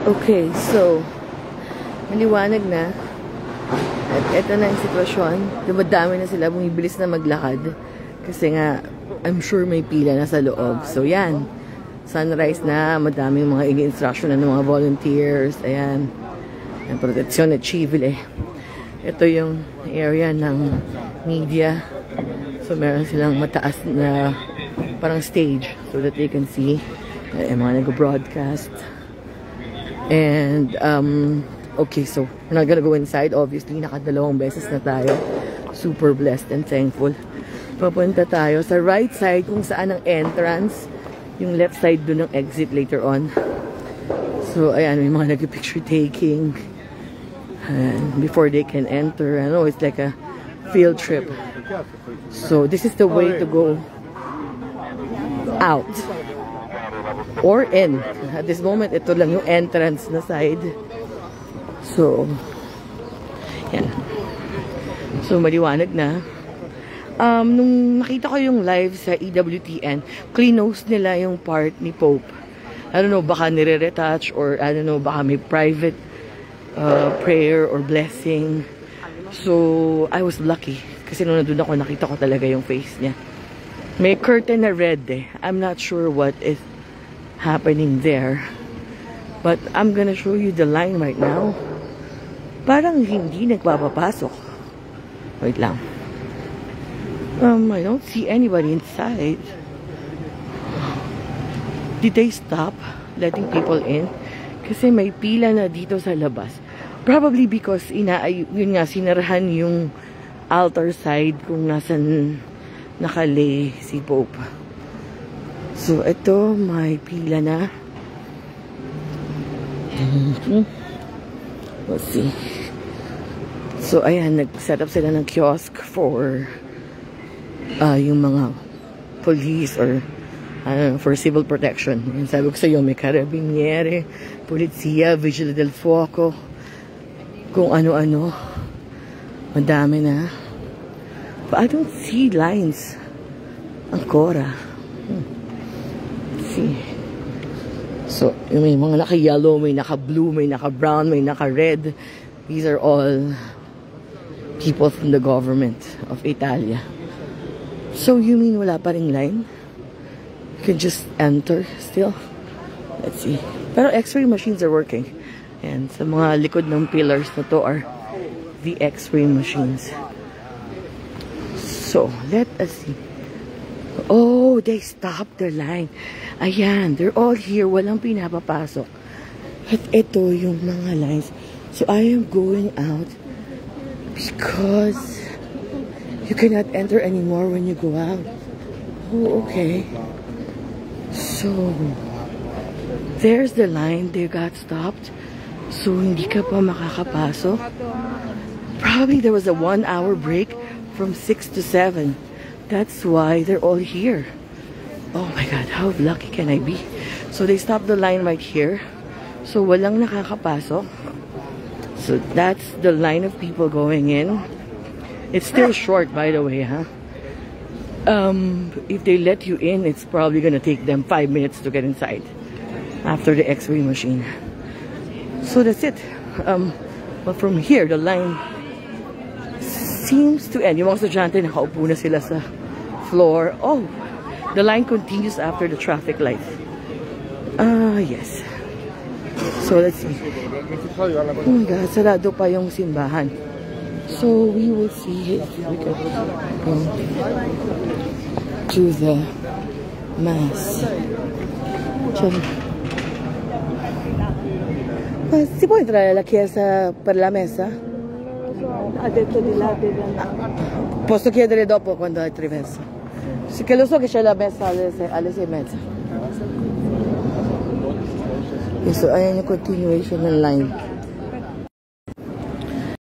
Okay, so maliwanag na. At eto na yung sitwasyon. Dumadami na sila, bumibilis na maglakad. Kasi nga, I'm sure may pila na sa loob. So yan, sunrise na, madaming mga ini-instruction na ng mga volunteers. Ayan, ang proteksyon at civil eh. Ito yung area ng media. So meron silang mataas na parang stage so that they can see mga nag-broadcast. And okay, so we're not gonna go inside. Obviously, nakadalawang beses na tayo. Super blessed and thankful. Papunta tayo sa right side kung saan ang entrance. Yung left side dun ang exit later on. So ayan, may mga nag-picture taking and before they can enter. I know it's like a field trip. So this is the way to go out or in. At this moment, ito lang yung entrance na side. So yan. So maliwanag na. Nung nakita ko yung live sa EWTN, clean-nose nila yung part ni Pope. I don't know, baka nire-retouch or I don't know, baka may private prayer or blessing. So I was lucky kasi nung nandun ako, nakita ko talaga yung face niya. May curtain na red eh. I'm not sure what is happening there, but I'm gonna show you the line right now. Parang hindi nagpapapasok. Wait lang. I don't see anybody inside. Did they stop letting people in? Kasi may pila na dito sa labas. Probably because yun nga, sinarahan yung altar side kung nasan nakalay si Pope. So ito, may pila na. Let's see. So ayan, nag-set up sila ng kiosk for yung mga police or for civil protection. Yung sabi ko sa iyo, may karabiniere, polizia, vigil del fuoco, kung ano-ano. Madami na. But I don't see lines. Ancora. Let's see. So, may mga naka-yellow, may naka-blue, may naka-brown, may naka-red. These are all people from the government of Italia. So, you mean wala pa ring line? You can just enter still? Let's see. Pero X-ray machines are working. And sa mga likod ng pillars na to are the X-ray machines. So, let us see. Oh, they stopped their line. Ayan, they're all here. Walang pinapapasok. At ito yung mga lines. So, I am going out because you cannot enter anymore when you go out. Oh, okay. So, there's the line. They got stopped. So, hindi ka pa makakapasok. Probably there was a 1-hour break from 6 to 7. That's why they're all here. Oh my God, how lucky can I be? So, they stopped the line right here. So, walang nakakapasok. So, that's the line of people going in. It's still short, by the way, huh? If they let you in, it's probably gonna take them 5 minutes to get inside after the X-ray machine. So that's it. But from here, the line seems to end. Yung mga estudyante, nakaupo na sila sa floor. Oh, the line continues after the traffic light. Yes. So let's see. Oh my God, sarado pa yung simbahan. So we will see if we can go to the mass. Si può entrare alla chiesa per la messa? Ha detto di là. Posso chiedere dopo quando è triverso? Sì, che lo so che c'è la messa alle 6:30. So ayan yung continuation ng line.